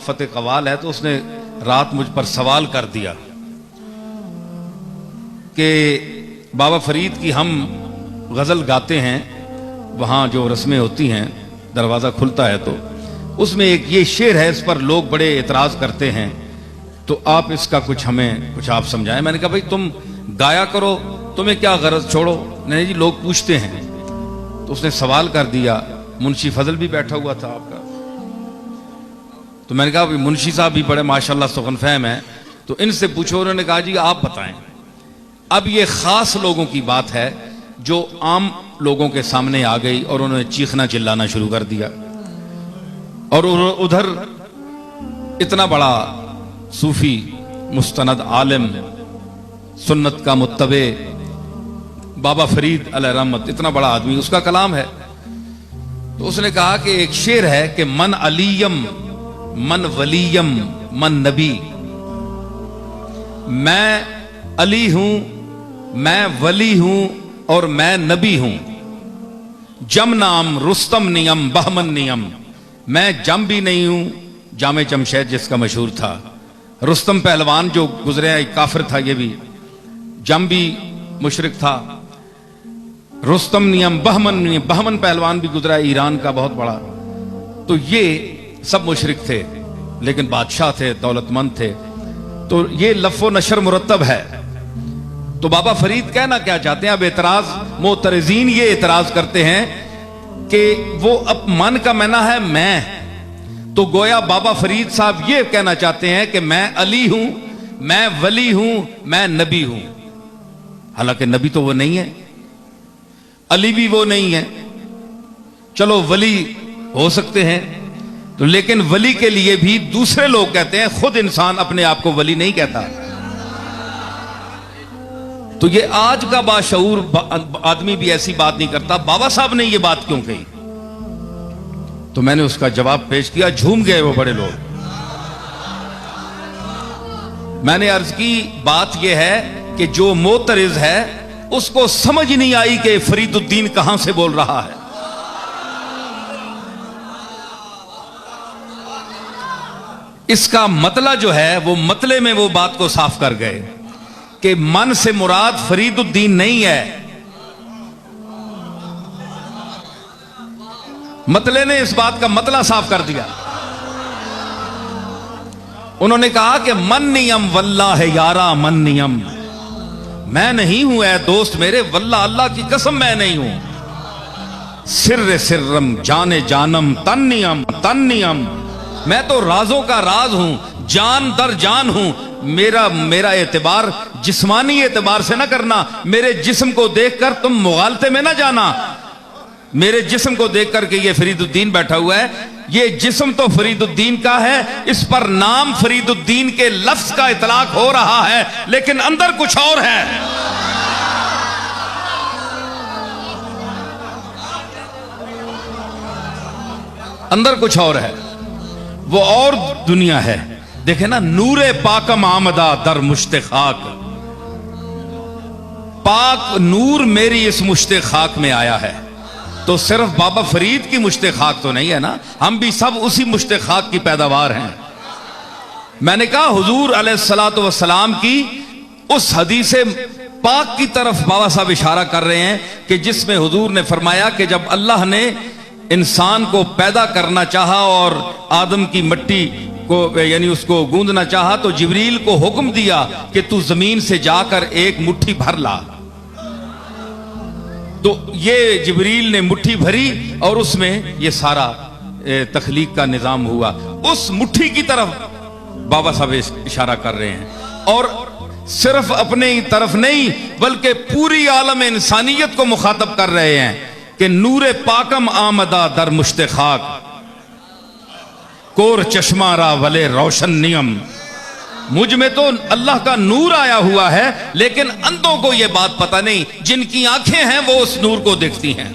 फतेह कवाल है, तो उसने रात मुझ पर सवाल कर दिया कि बाबा फरीद की हम गज़ल गाते हैं, वहाँ जो रस्में होती हैं दरवाज़ा खुलता है तो उसमें एक ये शेर है, इस पर लोग बड़े एतराज़ करते हैं, तो आप इसका हमें कुछ आप समझाएं। मैंने कहा भाई तुम गाया करो, तुम्हें क्या गरज, छोड़ो। नहीं जी लोग पूछते हैं। तो उसने सवाल कर दिया, मुंशी फजल भी बैठा हुआ था आपका, तो मैंने कहा मुंशी साहब भी बड़े माशाल्लाह सुगन फहम है, तो इनसे पूछो। उन्होंने कहा जी आप बताएं। अब ये खास लोगों की बात है जो आम लोगों के सामने आ गई और उन्होंने चीखना चिल्लाना शुरू कर दिया, और उधर इतना बड़ा सूफी मुस्तनद आलिम सुन्नत का मुत्तबे बाबा फरीद अलैहि रहमत, इतना बड़ा आदमी, उसका कलाम है। तो उसने कहा कि एक शेर है कि मन अलीयम मन वलीयम मन नबी, मैं अली हूं, मैं वली हूं और मैं नबी हूं। जम नाम रुस्तम नियम बहमन नियम, मैं जम भी नहीं हूं, जामे जमशेद जिसका मशहूर था। रुस्तम पहलवान जो गुजरे एक काफिर था, ये भी जम भी मुशरिक था। रुस्तम नियम बहमन नियम, बहमन पहलवान भी गुजरा ईरान का बहुत बड़ा। तो ये सब मुशरिक थे लेकिन बादशाह थे, दौलतमंद थे। तो ये लफ़ो नशर मुरतब है। तो बाबा फरीद कहना क्या चाहते हैं, अब एतराज मोतरजीन ये एतराज करते हैं कि वो अब मन का मैना है मैं, तो गोया बाबा फरीद साहब ये कहना चाहते हैं कि मैं अली हूं, मैं वली हूं, मैं नबी हूं। हालांकि नबी तो वो नहीं है, अली भी वो नहीं है, चलो वली हो सकते हैं, तो लेकिन वली के लिए भी दूसरे लोग कहते हैं, खुद इंसान अपने आप को वली नहीं कहता। तो ये आज का बाशऊर आदमी भी ऐसी बात नहीं करता। बाबा साहब ने ये बात क्यों कही? तो मैंने उसका जवाब पेश किया, झूम गए वो बड़े लोग। मैंने अर्ज की बात यह है कि जो मोतरिज है उसको समझ नहीं आई कि फरीदुद्दीन कहां से बोल रहा है। इसका मतला जो है वो मतले में वो बात को साफ कर गए कि मन से मुराद फरीदुद्दीन नहीं है। मतले ने इस बात का मतला साफ कर दिया। उन्होंने कहा कि मन नियम वल्लाह है यारा मन नियम, मैं नहीं हूं ऐ दोस्त मेरे, वल्लाह अल्लाह की कसम मैं नहीं हूं। सिर्र सिर्रम जाने जानम तन नियम, मैं तो राजों का राज हूं, जान दर जान हूं। मेरा एतबार जिस्मानी एतबार से ना करना, मेरे जिस्म को देखकर तुम मुगालते में ना जाना। मेरे जिस्म को देख करके ये फरीदुद्दीन बैठा हुआ है, ये जिस्म तो फरीदुद्दीन का है, इस पर नाम फरीदुद्दीन के लफ्ज का इतलाक हो रहा है, लेकिन अंदर कुछ और है। अंदर कुछ और है, वो और दुनिया है। देखे ना, नूरे पाकम आमदा दर मुश्ते खाक, पाक नूर मेरी इस मुश्ते खाक में आया है। तो सिर्फ बाबा फरीद की मुश्ते खाक तो नहीं है ना, हम भी सब उसी मुश्ते खाक की पैदावार हैं। मैंने कहा हुजूर अलैहिस्सलातु वस्सलाम की उस हदीस पाक की तरफ बाबा साहब इशारा कर रहे हैं कि जिसमें हुजूर ने फरमाया कि जब अल्लाह ने इंसान को पैदा करना चाहा और आदम की मट्टी को यानी उसको गूंदना चाहा, तो जिब्रील को हुक्म दिया कि तू जमीन से जाकर एक मुट्ठी भर ला। तो ये जिब्रील ने मुट्ठी भरी और उसमें ये सारा तख्लीक का निजाम हुआ। उस मुट्ठी की तरफ बाबा साहब इशारा कर रहे हैं, और सिर्फ अपने ही तरफ नहीं बल्कि पूरी आलम इंसानियत को मुखातब कर रहे हैं कि नूरे पाकम आमदा दर मुश्ते खाक, कोर चश्मा रा वले रोशन नियम। मुझ में तो अल्लाह का नूर आया हुआ है, लेकिन अंधों को यह बात पता नहीं, जिनकी आंखें हैं वो उस नूर को देखती हैं।